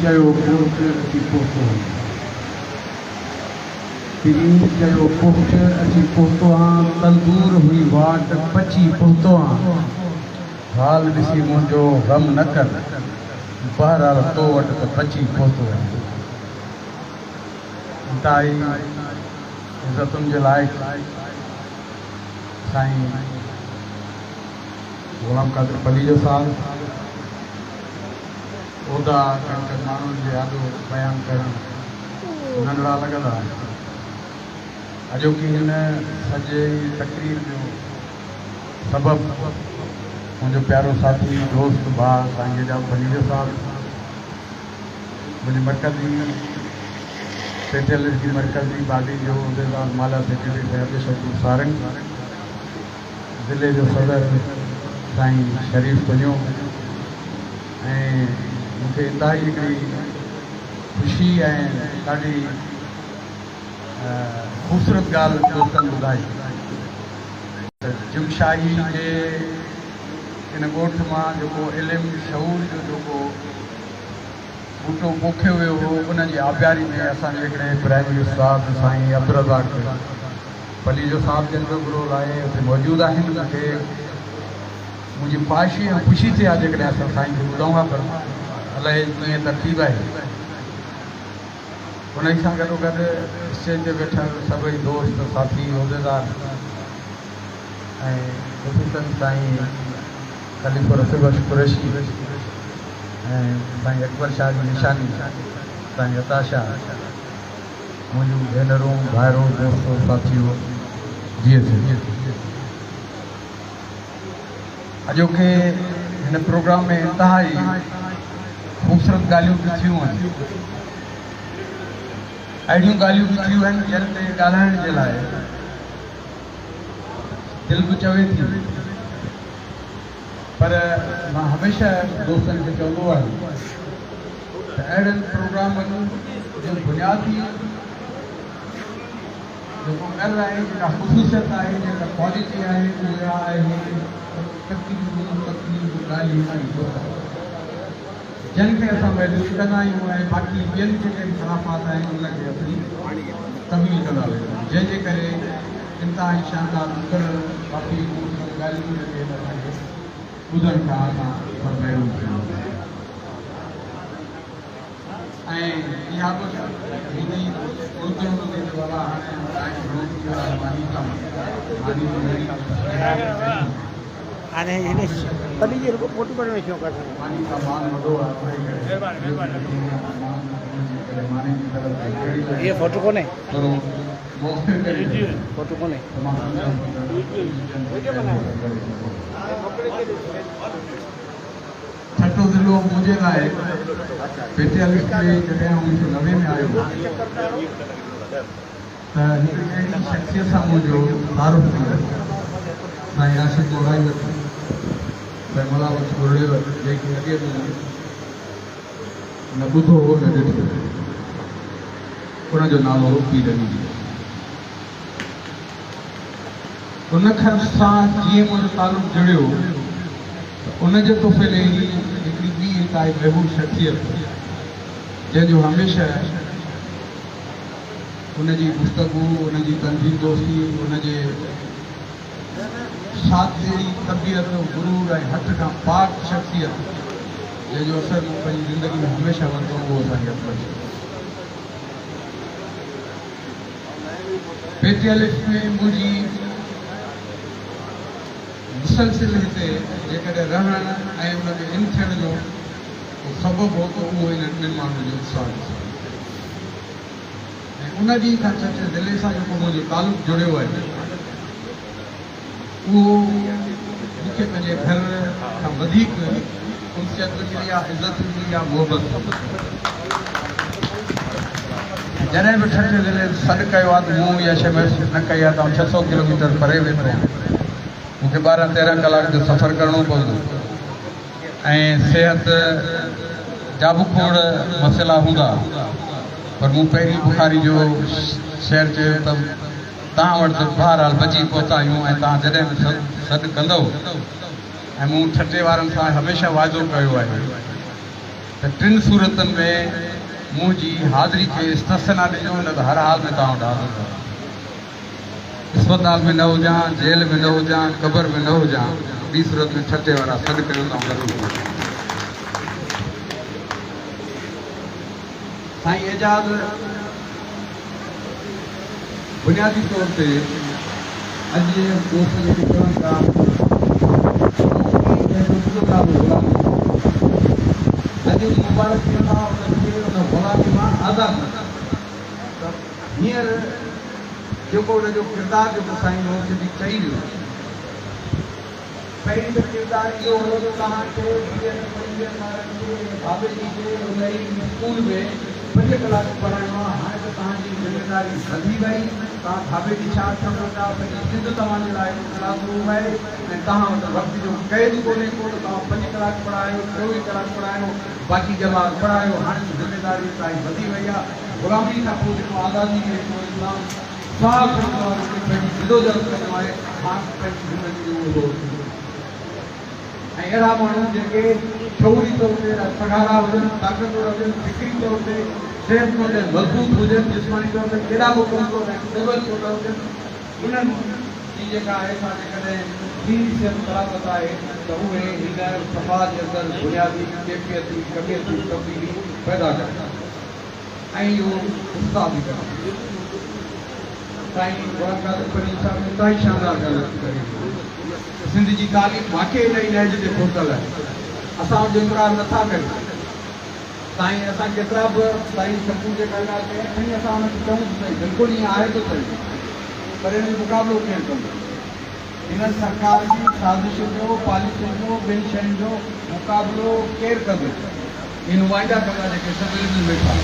चयो पुट अची पहुतो पीर चयो पुट अची पहुतो हाँ तंदूर हुई वाट पची पहुतो हाँ हाल ॾिसी मुंहिंजो गम न कर बहरहाल तो वटि त पची पहुतो आहे इंतहाई इज़तुनि जे लाइक़ु साईं गुलाम कादिर पलीजो साहब उहदा माण्हुनि जे आॾो बयानु करणु नंढड़ा लॻंदा आहिनि अॼोकी हिन सॼे तकरीर जो सबबु मुंहिंजो प्यारो साथी दोस्त भाउ साईं एजाज़ पलीजो साहब मुंहिंजी मरकज़ी पेटियल की मरकज़ी बाडी जो उहदेदार माला सेक्रेटरी अब्दुल शकूर सारंग ज़िले जो सदर साईं शरीफ़ तुंहिंजो ऐं मूंखे इंतहाई हिकिड़ी ख़ुशी ऐं ॾाढी ख़ूबसूरत ॻाल्हि दोस्तनि ॿुधाई जुमशाही जे इन ॻोठ मां जेको इल्मु शऊर जो जेको बूटो पोखियो वियो हो उनजी आबियारी में असांजे हिकिड़े प्राइमरी उस्ताद साईं अब्दुल रज़ाक़ पलीजो साहब जन जो गुरू लाइ हुते मौजूदु आहिनि मूंखे मुंहिंजी ख़्वाहिश ऐं ख़ुशी थिए आहे जेकॾहिं असां साईं खे ॿुधूं था पर अलाए कीअं तरतीब आहे उन सां गॾोगॾु स्टेज ते वेठल सभई दोस्त साथी उहिदेदार ऐं ख़ुसूसन साईं ख़लीफ़ो रफ़ीक कुरैशी ऐं साईं अकबर शाह जी निशानी साईं अताशा मुंहिंजूं भेनरूं भाइरूं दोस्तो साथियूं जीअं अॼोके हिन प्रोग्राम में इंतहाई ख़ूबसूरत ॻाल्हियूं बि थियूं आहिनि अहिड़ियूं ॻाल्हियूं बि थियूं आहिनि जिन ते ॻाल्हाइण जे लाइ दिलि बि चवे थी पर मां हमेशह दोस्तनि खे चवंदो आहियां त अहिड़नि प्रोग्रामनि जो बुनियादी जेको ॻाल्हि आहे जेका ख़ुशूसियत आहे जेका क्वालिटी आहे उहा आहे ॻाल्हियूं जिनखे असां महसूस कंदा आहियूं ऐं बाक़ी ॿियनि जेके ख़िलाफ़ात आहिनि उनखे असीं तब्दील कंदा वेंदा जंहिंजे करे इंतहाई शानदार मुकर बाक़ी ॻाल्हियूं जेके असांखे ॿुधण खां असां महिरूम थियूं ऐं इहा बि उर्दू वारा हाणे हिन पलीजे रुगो फोटो कढण जो शौक़ु आहे ये फोटो कोन्हे फोटो कोन्हे छठो ज़िलो मुंहिंजे लाइ पेटियल में जॾहिं 1990 में आयो त हिकिड़ी अहिड़ी शख़्सियत सां मुंहिंजो तारुफ़ थियो साईं आशिक़ मोराई वटि साईं मलावत गुरड़े वटि जेके अॻे बि न ॿुधो हो न ॾिठो उनजो नालो हो पीर अली उन खां सां जीअं मुंहिंजो तालुक़ु जुड़ियो उनजे तोहफ़े में ई हिकिड़ी ॿी इंतहाई महबूब शख़्सियत जंहिंजो हमेशह उनजी गुफ़्तगू उनजी तंज़ीम दोस्ती उनजे शादी तबियत गुरूर ऐं हथ खां पाक शख़्सियत जंहिंजो असर मूं पंहिंजी ज़िंदगी में हमेशह वरितो उहो असांखे अकबर पेटियल में मुंहिंजी मुसलसिल हिते जेकॾहिं रहण ऐं उनखे इन थियण जो सबबु हो त उहो इन टिनि माण्हुनि जो उत्साह ऐं उन ॾींहं खां सचे दिले सां जेको मुंहिंजो तालुक़ु जुड़ियो आहे उहो मूंखे पंहिंजे घर खां वधीक ख़ुशियत मिली आहे इज़त मिली आहे मोहबत जॾहिं बि सचे दिले सॾु कयो आहे त मूं इहा शइ महसूसु न कई आहे त 600 किलोमीटर परे वेठो आहियां मूंखे 12-13 कलाक जो सफ़र करणो पवंदो ऐं सिहत जा बि खोड़ मसइला हूंदा पर मूं पहिरीं बुखारी जो शहर चयो त तव्हां वटि त बहरहाल बची पहुता आहियूं ऐं तव्हां जॾहिं बि सॾु कंदव ऐं मूं छठे वारनि सां हमेशह वाइदो कयो आहे त टिनि सूरतनि में मुंहिंजी हाज़िरी खे इस्तेसना ॾिजो, न त हर हाल में तव्हां वटि हाज़िर कंदो। अस्पताल में न हुजां, जेल में न हुजां, क़बर में न हुजां, ॿी सूरत में छठे वारा सॾु कयो तव्हां ज़रूरु। साईं एजाज़ बुनियादी तौर ते अॼु दोस्त जेके चवनि था अॼु मुबारक थियनि था उनखे उन ग़ुलामी मां आज़ादु न हींअर जेको उनजो किरदारु जेको साईं हो सिंधी चई वियो, पहिरीं त किरदारु इहो हो जो तव्हांखे बाबे जी खे उन ई स्कूल में 5 कलाक पढ़ाइणो आहे। हाणे त तव्हांजी ज़िमेदारी वधी वई, तव्हां बाबे जी छा सम्झो था, पंहिंजी सिंध तव्हांजे लाइ क्लासरूम आहे ऐं तव्हां वटि वक़्त जो क़ैद कोन्हे को त तव्हां 5 कलाक पढ़ायो, 24 कलाक पढ़ायो, बाक़ी जवाब पढ़ायो। हाणे ज़िमेदारी तव्हांजी वधी वई आहे। ग़ुलामी खां पोइ जेको आज़ादी में इस्लाम साफ़ कंदो आहे, पंहिंजी जिदोजहद कंदो आहे, हाणे पंहिंजी ज़िंदगी जो उहो ऐं अहिड़ा माण्हू जेके शौरी तौर ते पघारा हुजनि, ताक़तवर हुजनि, फिक्री तौर ते सिहतमंद ऐं मज़बूत हुजनि, जिस्मानी तौर ते केॾा बि कमज़ोर ऐं क़बल छो था हुजनि, उन्हनि जी जेका आहे सा जेकॾहिं दीनी सिहत सलामत आहे त उहे हिन सफ़ा जे अंदरि बुनियादी कैफ़ियती कबियती तब्दीली पैदा कंदा ऐं इहो उस्ताद बि कंदा। साईं मुराद परी साहिब ने काई शानदार ॻाल्हि कई। सिंध जी तालीम वाक़ई नई नहज ते पहुतल आहे। असां जो इक़रार नथा कयूं। साईं असां केतिरा बि साईं शंभू जे ॻाल्हि कया खणी असां हुनखे चऊं सही, बिल्कुलु ईअं आहे त सही, पर हिन जो मुक़ाबिलो केरु कंदो? हिन सरकार जी साज़िश जो, पॉलिसी जो, ॿिनि शयुनि जो मुक़ाबिलो केरु कंदो? इन नुमाइंदा कंदा जेके सिविलियन वेठा